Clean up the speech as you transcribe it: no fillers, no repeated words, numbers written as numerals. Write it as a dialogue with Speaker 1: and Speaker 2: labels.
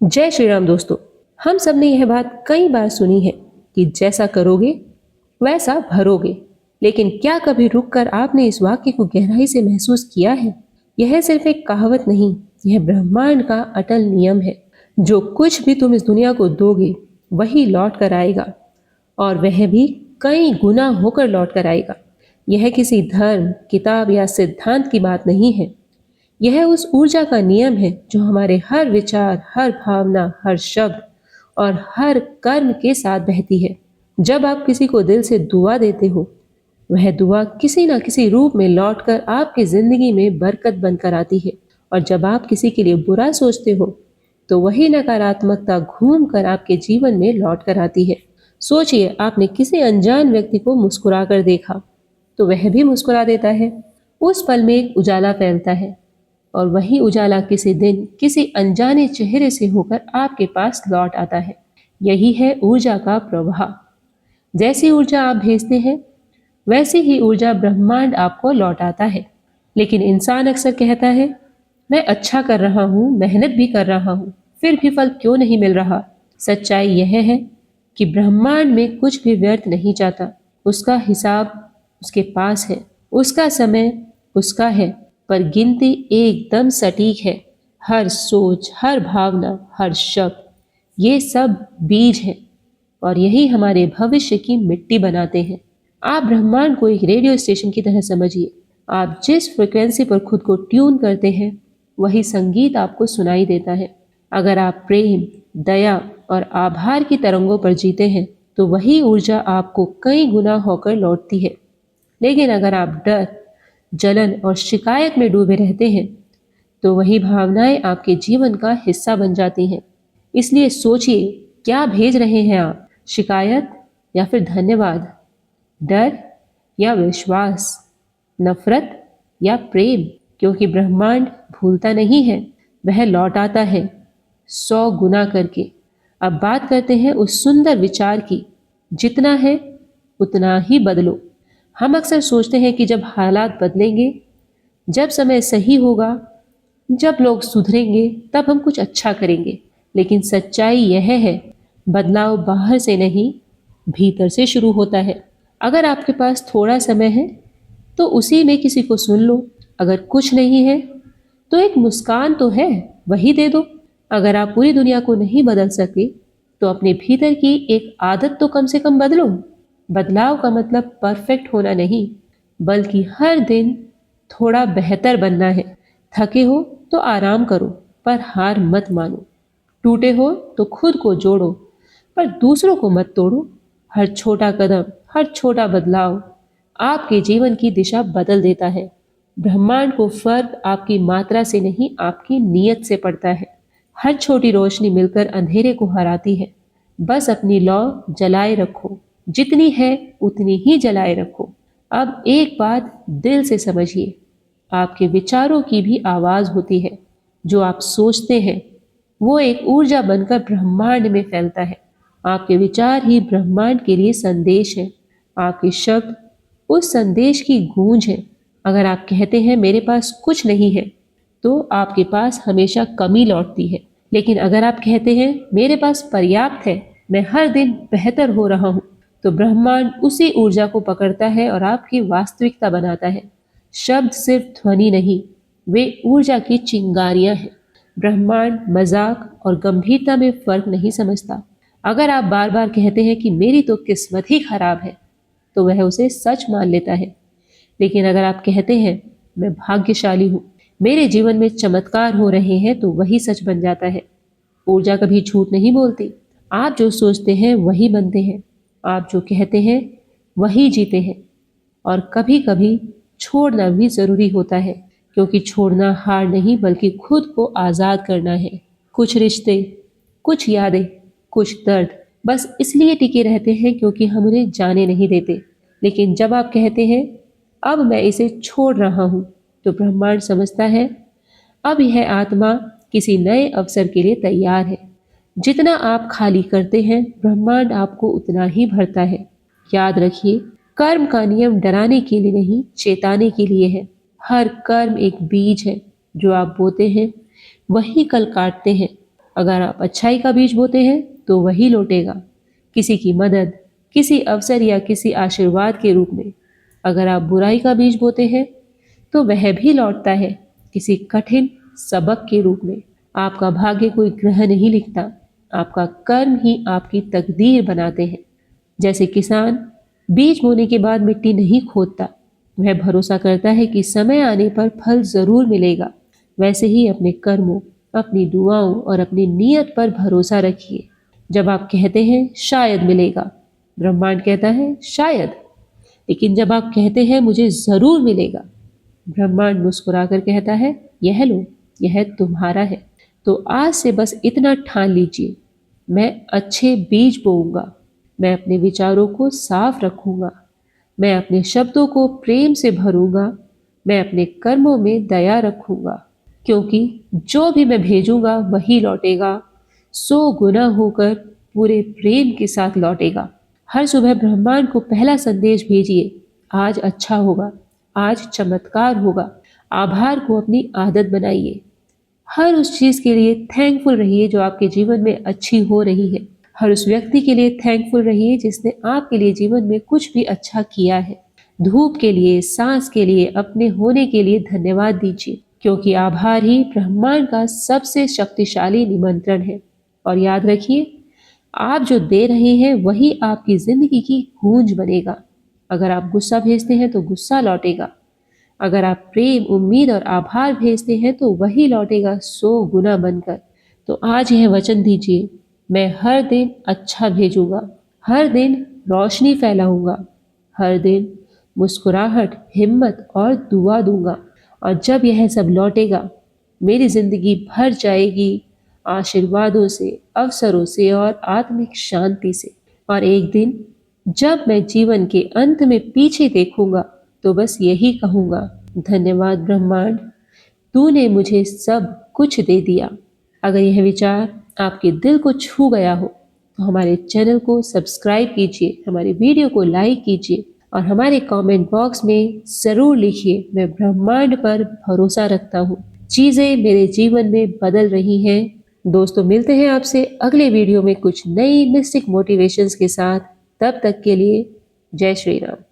Speaker 1: जय श्री राम दोस्तों। हम सब ने यह बात कई बार सुनी है कि जैसा करोगे वैसा भरोगे। लेकिन क्या कभी रुककर आपने इस वाक्य को गहराई से महसूस किया है? यह सिर्फ एक कहावत नहीं, यह ब्रह्मांड का अटल नियम है। जो कुछ भी तुम इस दुनिया को दोगे वही लौट कर आएगा, और वह भी कई गुना होकर लौट कर आएगा। यह किसी धर्म, किताब या सिद्धांत की बात नहीं है। यह उस ऊर्जा का नियम है जो हमारे हर विचार, हर भावना, हर शब्द और हर कर्म के साथ बहती है। जब आप किसी को दिल से दुआ देते हो, वह दुआ किसी न किसी रूप में लौटकर आपकी जिंदगी में बरकत बनकर आती है। और जब आप किसी के लिए बुरा सोचते हो, तो वही नकारात्मकता घूम कर आपके जीवन में लौट कर आती है। सोचिए, आपने किसी अनजान व्यक्ति को मुस्कुरा कर देखा, तो वह भी मुस्कुरा देता है। उस पल में एक उजाला फैलता है, और वही उजाला किसी दिन किसी अनजाने चेहरे से होकर आपके पास लौट आता है। यही है ऊर्जा का प्रवाह। जैसी ऊर्जा आप भेजते हैं, वैसी ही ऊर्जा ब्रह्मांड आपको लौट आता है। लेकिन इंसान अक्सर कहता है, मैं अच्छा कर रहा हूँ, मेहनत भी कर रहा हूँ, फिर भी फल क्यों नहीं मिल रहा? सच्चाई यह है कि ब्रह्मांड में कुछ भी व्यर्थ नहीं जाता। उसका हिसाब उसके पास है, उसका समय उसका है, पर गिनती एकदम सटीक है। हर सोच, हर भावना, हर शब्द, ये सब बीज हैं, और यही हमारे भविष्य की मिट्टी बनाते हैं। आप ब्रह्मांड को एक रेडियो स्टेशन की तरह समझिए। आप जिस फ्रिक्वेंसी पर खुद को ट्यून करते हैं, वही संगीत आपको सुनाई देता है। अगर आप प्रेम, दया और आभार की तरंगों पर जीते हैं, तो वही ऊर्जा आपको कई गुना होकर लौटती है। लेकिन अगर आप डर, जलन और शिकायत में डूबे रहते हैं, तो वही भावनाएं आपके जीवन का हिस्सा बन जाती हैं। इसलिए सोचिए, क्या भेज रहे हैं आप? शिकायत या फिर धन्यवाद? डर या विश्वास? नफरत या प्रेम? क्योंकि ब्रह्मांड भूलता नहीं है, वह लौट आता है 100 गुना करके। अब बात करते हैं उस सुंदर विचार की, जितना है उतना ही बदलो। हम अक्सर सोचते हैं कि जब हालात बदलेंगे, जब समय सही होगा, जब लोग सुधरेंगे, तब हम कुछ अच्छा करेंगे। लेकिन सच्चाई यह है, बदलाव बाहर से नहीं, भीतर से शुरू होता है। अगर आपके पास थोड़ा समय है, तो उसी में किसी को सुन लो। अगर कुछ नहीं है, तो एक मुस्कान तो है, वही दे दो। अगर आप पूरी दुनिया को नहीं बदल सके, तो अपने भीतर की एक आदत तो कम से कम बदलो। बदलाव का मतलब परफेक्ट होना नहीं, बल्कि हर दिन थोड़ा बेहतर बनना है। थके हो तो आराम करो, पर हार मत मानो। टूटे हो तो खुद को जोड़ो, पर दूसरों को मत तोड़ो। हर छोटा कदम, हर छोटा बदलाव आपके जीवन की दिशा बदल देता है। ब्रह्मांड को फर्क आपकी मात्रा से नहीं, आपकी नीयत से पड़ता है। हर छोटी रोशनी मिलकर अंधेरे को हराती है। बस अपनी लौ जलाए रखो, जितनी है उतनी ही जलाए रखो। अब एक बात दिल से समझिए, आपके विचारों की भी आवाज होती है। जो आप सोचते हैं, वो एक ऊर्जा बनकर ब्रह्मांड में फैलता है। आपके विचार ही ब्रह्मांड के लिए संदेश है। आपके शब्द उस संदेश की गूंज है। अगर आप कहते हैं मेरे पास कुछ नहीं है, तो आपके पास हमेशा कमी लौटती है। लेकिन अगर आप कहते हैं मेरे पास पर्याप्त है, मैं हर दिन बेहतर हो रहा हूं, तो ब्रह्मांड उसी ऊर्जा को पकड़ता है और आपकी वास्तविकता बनाता है। शब्द सिर्फ ध्वनि नहीं, वे ऊर्जा की चिंगारियां हैं। ब्रह्मांड मजाक और गंभीरता में फर्क नहीं समझता। अगर आप बार बार कहते हैं कि मेरी तो किस्मत ही खराब है, तो वह उसे सच मान लेता है। लेकिन अगर आप कहते हैं मैं भाग्यशाली हूं, मेरे जीवन में चमत्कार हो रहे हैं, तो वही सच बन जाता है। ऊर्जा कभी झूठ नहीं बोलती। आप जो सोचते हैं वही बनते हैं। आप जो कहते हैं वही जीते हैं। और कभी कभी छोड़ना भी जरूरी होता है, क्योंकि छोड़ना हार नहीं, बल्कि खुद को आजाद करना है। कुछ रिश्ते, कुछ यादें, कुछ दर्द बस इसलिए टिके रहते हैं क्योंकि हम उन्हें जाने नहीं देते। लेकिन जब आप कहते हैं अब मैं इसे छोड़ रहा हूं, तो ब्रह्मांड समझता है अब यह आत्मा किसी नए अवसर के लिए तैयार है। जितना आप खाली करते हैं, ब्रह्मांड आपको उतना ही भरता है। याद रखिए, कर्म का नियम डराने के लिए नहीं, चेताने के लिए है। हर कर्म एक बीज है। जो आप बोते हैं वही कल काटते हैं। अगर आप अच्छाई का बीज बोते हैं तो वही लौटेगा, किसी की मदद, किसी अवसर या किसी आशीर्वाद के रूप में। अगर आप बुराई का बीज बोते हैं तो वह भी लौटता है, किसी कठिन सबक के रूप में। आपका भाग्य कोई ग्रह नहीं लिखता, आपका कर्म ही आपकी तकदीर बनाते हैं। जैसे किसान बीज बोने के बाद मिट्टी नहीं खोदता, वह भरोसा करता है कि समय आने पर फल जरूर मिलेगा। वैसे ही अपने कर्मों, अपनी दुआओं और अपनी नीयत पर भरोसा रखिए। जब आप कहते हैं शायद मिलेगा, ब्रह्मांड कहता है शायद। लेकिन जब आप कहते हैं मुझे जरूर मिलेगा, ब्रह्मांड मुस्कुराकर कहता है यह लो, यह तुम्हारा है। तो आज से बस इतना ठान लीजिए, मैं अच्छे बीज बोऊंगा, मैं अपने विचारों को साफ रखूंगा, मैं अपने शब्दों को प्रेम से भरूंगा, मैं अपने कर्मों में दया रखूंगा, क्योंकि जो भी मैं भेजूंगा वही लौटेगा, 100 गुना होकर पूरे प्रेम के साथ लौटेगा। हर सुबह ब्रह्मांड को पहला संदेश भेजिए, आज अच्छा होगा, आज चमत्कार होगा। आभार को अपनी आदत बनाइए। हर उस चीज के लिए थैंकफुल रहिए जो आपके जीवन में अच्छी हो रही है। हर उस व्यक्ति के लिए थैंकफुल रहिए जिसने आपके लिए जीवन में कुछ भी अच्छा किया है। धूप के लिए, सांस के लिए, अपने होने के लिए धन्यवाद दीजिए, क्योंकि आभार ही ब्रह्मांड का सबसे शक्तिशाली निमंत्रण है। और याद रखिए, आप जो दे रहे हैं वही आपकी जिंदगी की गूंज बनेगा। अगर आप गुस्सा भेजते हैं तो गुस्सा लौटेगा। अगर आप प्रेम, उम्मीद और आभार भेजते हैं तो वही लौटेगा 100 गुना बनकर। तो आज यह वचन दीजिए, मैं हर दिन अच्छा भेजूंगा, हर दिन रोशनी फैलाऊंगा, हर दिन मुस्कुराहट, हिम्मत और दुआ दूंगा। और जब यह सब लौटेगा, मेरी जिंदगी भर जाएगी आशीर्वादों से, अवसरों से और आत्मिक शांति से। और एक दिन जब मैं जीवन के अंत में पीछे देखूंगा तो बस यही कहूंगा, धन्यवाद ब्रह्मांड, तूने मुझे सब कुछ दे दिया। अगर यह विचार आपके दिल को छू गया हो तो हमारे चैनल को सब्सक्राइब कीजिए, हमारे वीडियो को लाइक कीजिए और हमारे कमेंट बॉक्स में जरूर लिखिए, मैं ब्रह्मांड पर भरोसा रखता हूँ, चीजें मेरे जीवन में बदल रही हैं। दोस्तों, मिलते हैं आपसे अगले वीडियो में कुछ नई मिस्टिक मोटिवेशंस के साथ। तब तक के लिए जय श्री राम।